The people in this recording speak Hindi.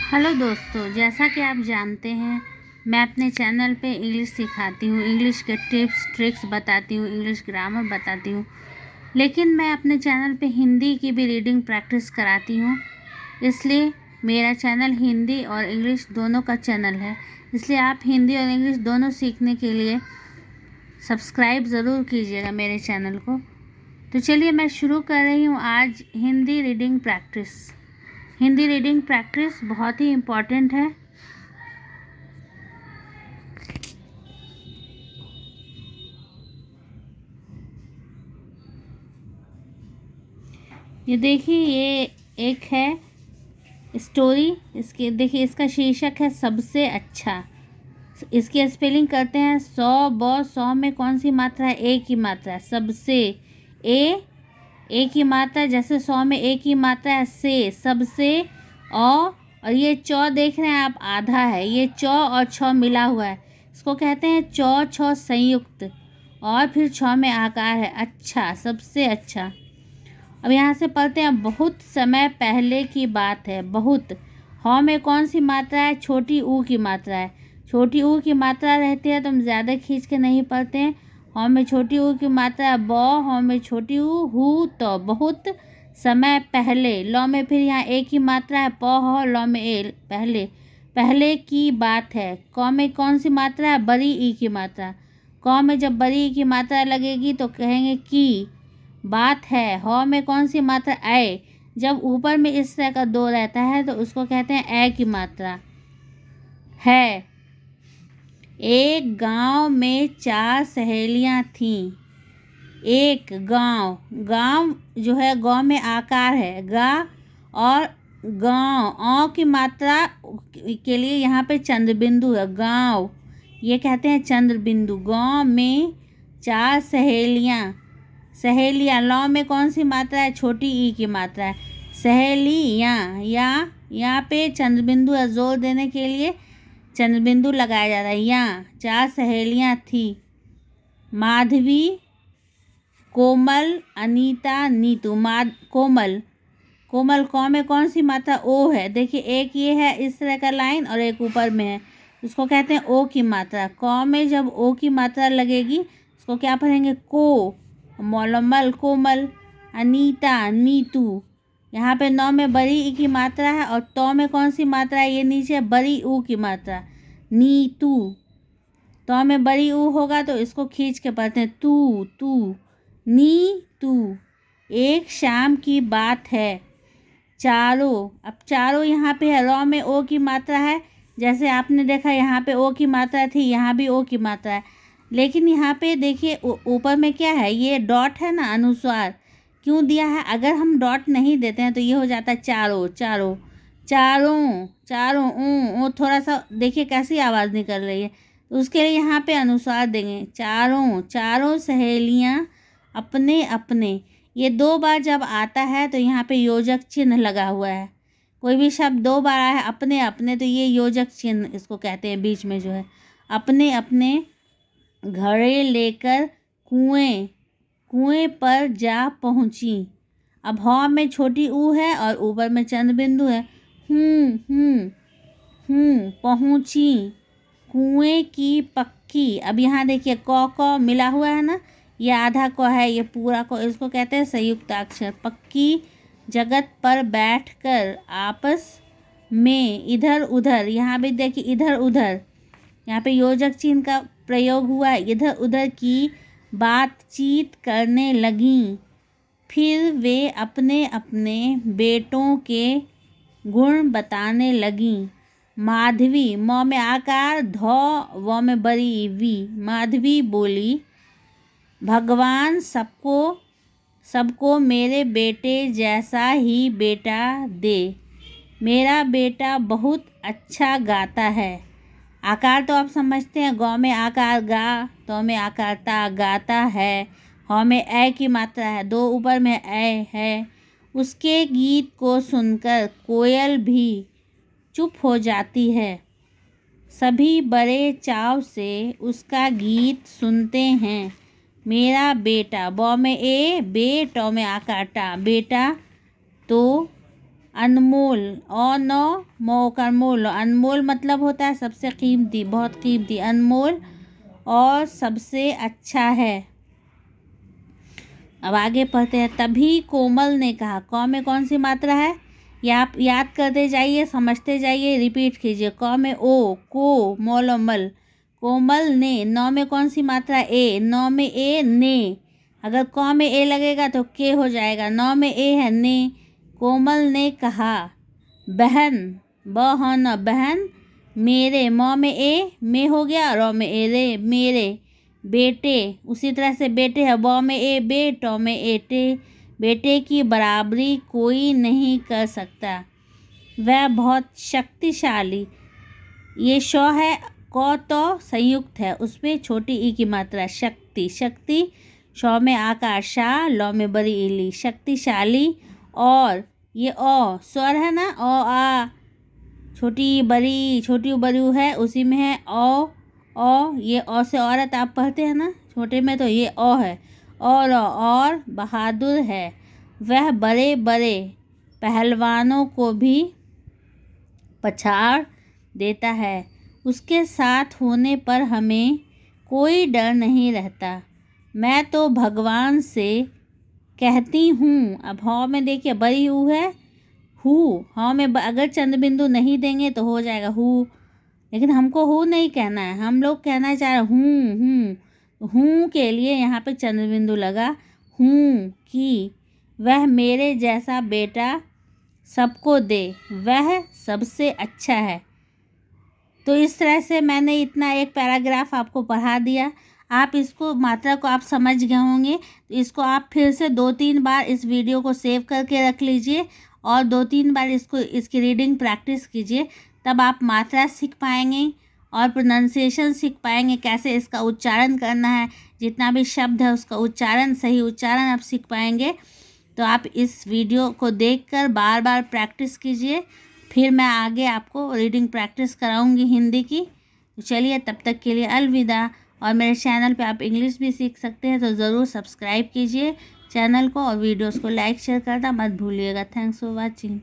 हेलो दोस्तों, जैसा कि आप जानते हैं मैं अपने चैनल पे इंग्लिश सिखाती हूँ, इंग्लिश के टिप्स ट्रिक्स बताती हूँ, इंग्लिश ग्रामर बताती हूँ। लेकिन मैं अपने चैनल पे हिंदी की भी रीडिंग प्रैक्टिस कराती हूँ। इसलिए मेरा चैनल हिंदी और इंग्लिश दोनों का चैनल है। इसलिए आप हिंदी और इंग्लिश दोनों सीखने के लिए सब्सक्राइब ज़रूर कीजिएगा मेरे चैनल को। तो चलिए मैं शुरू कर रही हूँ आज Hindi reading practice. Hindi reading practice बहुत ही इम्पॉर्टेंट है। ये देखिए, ये एक है स्टोरी। इसके देखिए, इसका शीर्षक है सबसे अच्छा। इसकी स्पेलिंग करते हैं। सौ में कौन सी मात्रा है? ए की मात्रा है। सबसे ए की मात्रा, जैसे 100 में ए की मात्रा है से, सबसे और ये चौ देख रहे हैं आप, आधा है। ये चौ और छ मिला हुआ है, इसको कहते हैं चौ छ संयुक्त। और फिर छ में आकार है। अच्छा, सबसे अच्छा। अब यहाँ से पढ़ते हैं। बहुत समय पहले की बात है। बहुत, ह में कौन सी मात्रा है? छोटी ऊ की मात्रा है। छोटी ऊ की मात्रा रहती है तो हम ज़्यादा खींच के नहीं पढ़ते हैं। ह में छोटी ऊ की मात्रा है ब, ह में छोटी ऊ हु तो। बहुत समय पहले। ल में फिर यहाँ ए की मात्रा है प ह, ल में ए, पहले। पहले की बात है। क में कौन सी मात्रा है? बड़ी ई की मात्रा। क में जब बड़ी ई की मात्रा लगेगी तो कहेंगे की बात है। ह में कौन सी मात्रा? ऐ। जब ऊपर में इस तरह का दो रहता है तो उसको कहते हैं ऐ की मात्रा है। एक गांव में 4 सहेलियां थीं। एक गांव, गांव जो है गौ में आकार है गा, और गांव औ की मात्रा के लिए यहाँ पे चंद्र बिंदु है। गांव, ये कहते हैं चंद्र बिंदु। गांव में 4 सहेलियां। सहेलियां, लौ में कौन सी मात्रा है? छोटी ई की मात्रा है। सहेलियां, यहाँ पे चंद्र बिंदु है, जोर देने के लिए चंद्र बिंदु लगाया जा रहा है। यहाँ 4 सहेलियां थी। माधवी, कोमल, अनीता, नीतू। कोमल, कोमल क में कौन सी मात्रा? ओ है। देखिए, एक ये है इस तरह का लाइन और एक ऊपर में है, उसको कहते हैं ओ की मात्रा। क में जब ओ की मात्रा लगेगी उसको क्या पढ़ेंगे? को। मोलमल, कोमल। अनीता, नीतू। यहाँ पे 9 में बड़ी ई की मात्रा है और तो में कौन सी मात्रा है? ये नीचे बड़ी ऊ की मात्रा, नीतू। तो में बड़ी ऊ होगा तो इसको खींच के पढ़ते हैं तू, तू, नी तू। एक शाम की बात है। चारों, अब चारों यहाँ पे है, रॉ में ओ की मात्रा है। जैसे आपने देखा यहाँ पे ओ की मात्रा थी, यहाँ भी ओ की मात्रा है। लेकिन यहाँ पे देखिए ऊपर में क्या है? ये डॉट है ना, अनुस्वार क्यों दिया है? अगर हम डॉट नहीं देते हैं तो ये हो जाता है चारों, चारों, चारों, चारों। ओ थोड़ा सा देखिए कैसी आवाज़ निकल रही है, तो उसके लिए यहाँ पे अनुस्वार देंगे। चारों, चारों सहेलियाँ अपने अपने। ये 2 बार जब आता है तो यहाँ पे योजक चिन्ह लगा हुआ है। कोई भी शब्द 2 बार आया है अपने अपने, तो ये योजक चिन्ह इसको कहते हैं, बीच में जो है। अपने अपने घड़े लेकर कुएं पर जा पहुंची। अब ह में छोटी ऊ है और ऊपर में चंद्र बिंदु है। पहुंची। कुएं की पक्की। अब यहाँ देखिए क मिला हुआ है ना, ये आधा क है, ये पूरा क, इसको कहते हैं संयुक्ताक्षर। पक्की जगत पर बैठकर आपस में इधर उधर, यहाँ भी देखिए इधर उधर, यहाँ पे योजक चिन्ह का प्रयोग हुआ है। इधर उधर की बातचीत करने लगीं। फिर वे अपने अपने बेटों के गुण बताने लगीं। माधवी, म में आकार, ध, व में बड़ी वी। माधवी बोली, भगवान सबको मेरे बेटे जैसा ही बेटा दे। मेरा बेटा बहुत अच्छा गाता है। आकार तो आप समझते हैं, गौ में आकार गा, तो में आकार ता, गाता है। ह में ऐ की मात्रा है, 2 ऊपर में ऐ है। उसके गीत को सुनकर कोयल भी चुप हो जाती है। सभी बड़े चाव से उसका गीत सुनते हैं। मेरा बेटा, ब में ए, बे, टो में आकार टा, बेटा तो अनमोल, औ नो मो का मोल, अनमोल मतलब होता है सबसे कीमती, बहुत कीमती, अनमोल और सबसे अच्छा है। अब आगे पढ़ते हैं। तभी कोमल ने कहा, क में कौन सी मात्रा है ये आप याद करते जाइए, समझते जाइए, रिपीट कीजिए। क में ओ, को, मोल और मल, कोमल ने। नौ में कौन सी मात्रा, ए, नौ में ए, ने। अगर क में ए लगेगा तो के हो जाएगा, नौ में ए है, ने। कोमल ने कहा, बहन, बहन, बहन, मेरे, मौ में ए, में हो गया, रौ में ए, रे, मेरे बेटे। उसी तरह से बेटे है, बौ में ए, बे, टौ में ए, टे। बेटे की बराबरी कोई नहीं कर सकता, वह बहुत शक्तिशाली। ये शौ है, क तो संयुक्त है, उसमें छोटी ई की मात्रा, शक्ति, शक्ति। शौ में आकार, शा, लौ में बड़ी इली, शक्तिशाली। और ये ओ स्वर है ना, ओ आ, छोटी बड़ी, छोटी बड़ी है, उसी में है ओ। ये ओ से औरत आप पढ़ते हैं ना छोटे में, तो ये ओ है, और बहादुर है, वह बड़े बड़े पहलवानों को भी पछाड़ देता है, उसके साथ होने पर हमें कोई डर नहीं रहता। मैं तो भगवान से कहती हूँ। अब हौ में देखिए बड़ी हु है, हु, हौ में अगर चंद्र बिंदु नहीं देंगे तो हो जाएगा हु, लेकिन हमको हु नहीं कहना है, हम लोग कहना चाह रहे हूँ के लिए यहाँ पे चंद्र बिंदु लगा। हूँ कि वह मेरे जैसा बेटा सबको दे, वह सबसे अच्छा है। तो इस तरह से मैंने इतना एक पैराग्राफ आपको पढ़ा दिया। आप इसको, मात्रा को आप समझ गए होंगे, तो इसको आप फिर से 2-3 बार इस वीडियो को सेव करके रख लीजिए और 2-3 बार इसकी रीडिंग प्रैक्टिस कीजिए, तब आप मात्रा सीख पाएंगे और प्रोनाउंसिएशन सीख पाएंगे, कैसे इसका उच्चारण करना है, जितना भी शब्द है उसका उच्चारण, सही उच्चारण आप सीख पाएंगे। तो आप इस वीडियो को देखकर बार बार प्रैक्टिस कीजिए, फिर मैं आगे आपको रीडिंग प्रैक्टिस कराऊंगी हिंदी की। तो चलिए, तब तक के लिए अलविदा। और मेरे चैनल पे आप इंग्लिश भी सीख सकते हैं, तो ज़रूर सब्सक्राइब कीजिए चैनल को और वीडियोस को लाइक शेयर करना मत भूलिएगा। Thanks for watching.